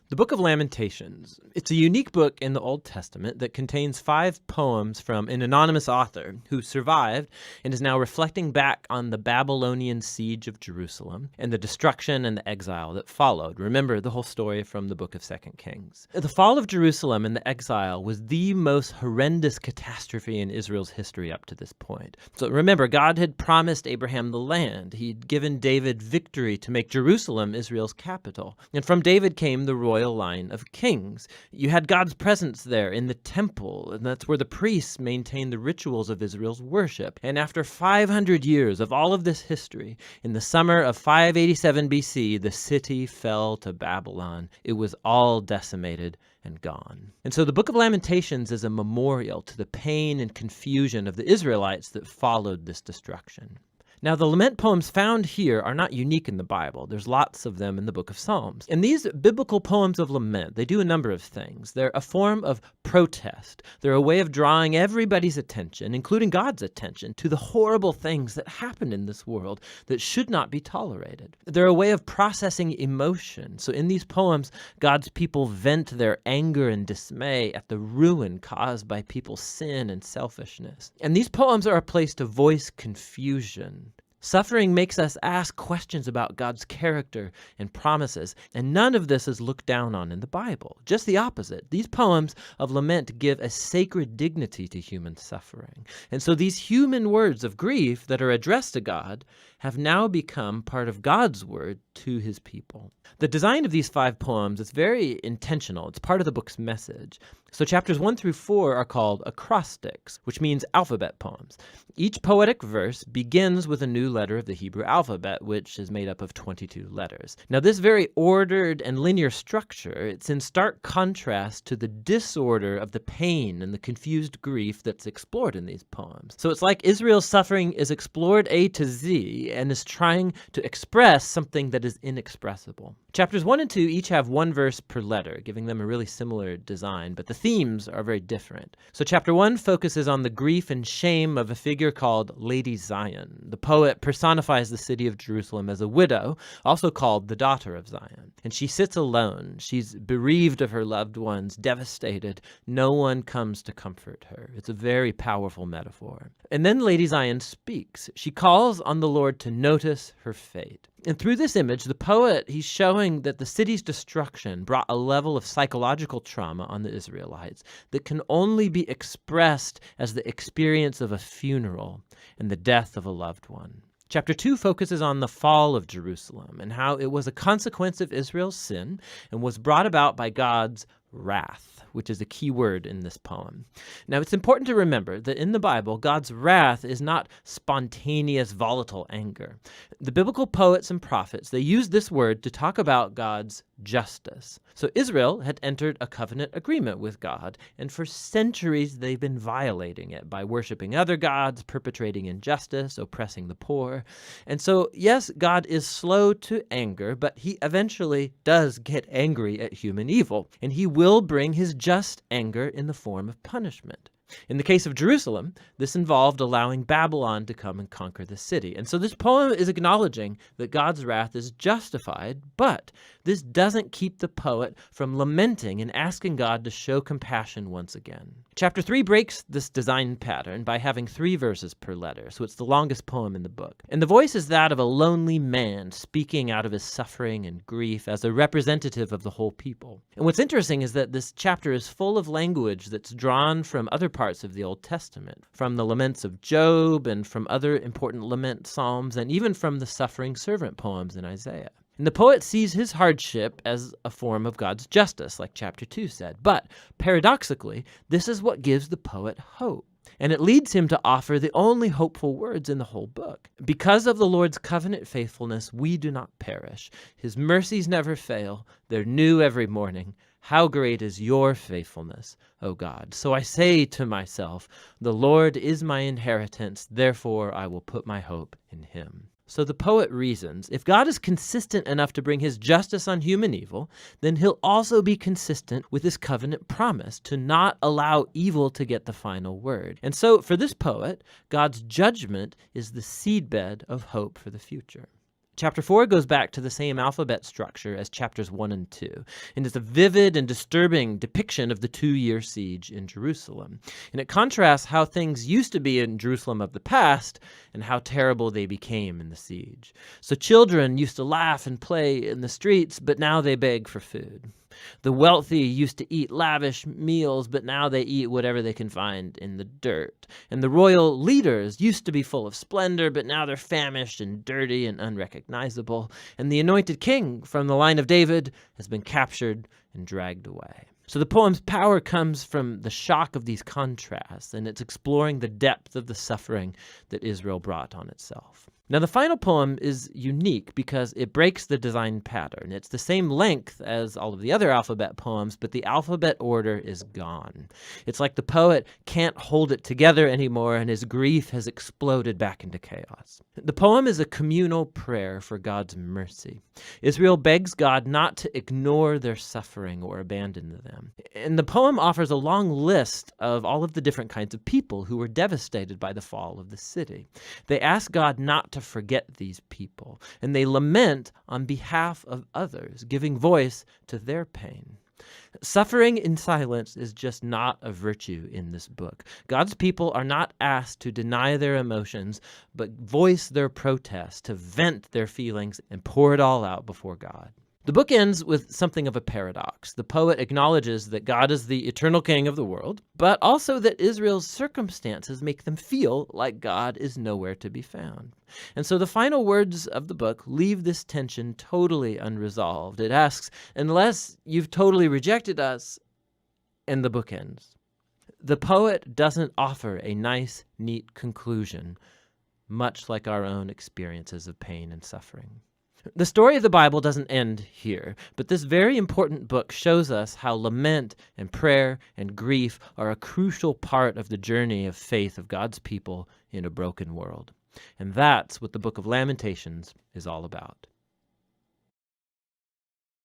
The book of Lamentations. It's a unique book in the Old Testament that contains 5 poems from an anonymous author who survived and is now reflecting back on the Babylonian siege of Jerusalem and the destruction and the exile that followed. Remember the whole story from the book of 2 Kings. The fall of Jerusalem and the exile was the most horrendous catastrophe in Israel's history up to this point. So remember, God had promised Abraham the land. He'd given David victory to make Jerusalem Israel's capital. And from David came the royal line of kings. You had God's presence there in the temple, and that's where the priests maintained the rituals of Israel's worship. And after 500 years of all of this history, in the summer of 587 BC, the city fell to Babylon. It was all decimated and gone. And so the book of Lamentations is a memorial to the pain and confusion of the Israelites that followed this destruction. Now, the lament poems found here are not unique in the Bible. There's lots of them in the book of Psalms. And these biblical poems of lament, they do a number of things. They're a form of protest. They're a way of drawing everybody's attention, including God's attention, to the horrible things that happen in this world that should not be tolerated. They're a way of processing emotion. So in these poems, God's people vent their anger and dismay at the ruin caused by people's sin and selfishness. And these poems are a place to voice confusion. Suffering makes us ask questions about God's character and promises, and none of this is looked down on in the Bible. Just the opposite. These poems of lament give a sacred dignity to human suffering. And so these human words of grief that are addressed to God have now become part of God's word to his people. The design of these 5 poems is very intentional. It's part of the book's message. So chapters 1 through 4 are called acrostics, which means alphabet poems. Each poetic verse begins with a new letter of the Hebrew alphabet, which is made up of 22 letters. Now, this very ordered and linear structure, it's in stark contrast to the disorder of the pain and the confused grief that's explored in these poems. So it's like Israel's suffering is explored A to Z and is trying to express something that is inexpressible. Chapters 1 and 2 each have 1 verse per letter, giving them a really similar design, but the themes are very different. So chapter 1 focuses on the grief and shame of a figure called Lady Zion. The poet personifies the city of Jerusalem as a widow, also called the daughter of Zion. And she sits alone. She's bereaved of her loved ones, devastated. No one comes to comfort her. It's a very powerful metaphor. And then Lady Zion speaks. She calls on the Lord to notice her fate. And through this image, the poet, he's showing that the city's destruction brought a level of psychological trauma on the Israelites that can only be expressed as the experience of a funeral and the death of a loved one. Chapter 2 focuses on the fall of Jerusalem and how it was a consequence of Israel's sin and was brought about by God's wrath, which is a key word in this poem. Now, it's important to remember that in the Bible, God's wrath is not spontaneous, volatile anger. The biblical poets and prophets, they use this word to talk about God's justice. So Israel had entered a covenant agreement with God, and for centuries they've been violating it by worshiping other gods, perpetrating injustice, oppressing the poor. And so, yes, God is slow to anger, but he eventually does get angry at human evil, and he will bring his just anger in the form of punishment. In the case of Jerusalem, this involved allowing Babylon to come and conquer the city. And so this poem is acknowledging that God's wrath is justified, but this doesn't keep the poet from lamenting and asking God to show compassion once again. Chapter 3 breaks this design pattern by having 3 verses per letter, so it's the longest poem in the book. And the voice is that of a lonely man speaking out of his suffering and grief as a representative of the whole people. And what's interesting is that this chapter is full of language that's drawn from other parts of the Old Testament, from the laments of Job and from other important lament psalms, and even from the suffering servant poems in Isaiah. And the poet sees his hardship as a form of God's justice, like chapter 2 said. But paradoxically, this is what gives the poet hope. And it leads him to offer the only hopeful words in the whole book. Because of the Lord's covenant faithfulness, we do not perish. His mercies never fail. They're new every morning. How great is your faithfulness, O God. So I say to myself, the Lord is my inheritance. Therefore, I will put my hope in him. So the poet reasons, if God is consistent enough to bring his justice on human evil, then he'll also be consistent with his covenant promise to not allow evil to get the final word. And so for this poet, God's judgment is the seedbed of hope for the future. Chapter 4 goes back to the same alphabet structure as chapters 1 and 2, and is a vivid and disturbing depiction of the 2-year siege in Jerusalem. And it contrasts how things used to be in Jerusalem of the past and how terrible they became in the siege. So children used to laugh and play in the streets, but now they beg for food. The wealthy used to eat lavish meals, but now they eat whatever they can find in the dirt. And the royal leaders used to be full of splendor, but now they're famished and dirty and unrecognizable. And the anointed king from the line of David has been captured and dragged away. So the poem's power comes from the shock of these contrasts, and it's exploring the depth of the suffering that Israel brought on itself. Now, the final poem is unique because it breaks the design pattern. It's the same length as all of the other alphabet poems, but the alphabet order is gone. It's like the poet can't hold it together anymore, and his grief has exploded back into chaos. The poem is a communal prayer for God's mercy. Israel begs God not to ignore their suffering or abandon them. And the poem offers a long list of all of the different kinds of people who were devastated by the fall of the city. They ask God not to forget these people, and they lament on behalf of others, giving voice to their pain. Suffering in silence is just not a virtue in this book. God's people are not asked to deny their emotions, but voice their protest, to vent their feelings and pour it all out before God. The book ends with something of a paradox. The poet acknowledges that God is the eternal king of the world, but also that Israel's circumstances make them feel like God is nowhere to be found. And so the final words of the book leave this tension totally unresolved. It asks, unless you've totally rejected us, and the book ends. The poet doesn't offer a nice, neat conclusion, much like our own experiences of pain and suffering. The story of the Bible doesn't end here, but this very important book shows us how lament and prayer and grief are a crucial part of the journey of faith of God's people in a broken world. And that's what the book of Lamentations is all about.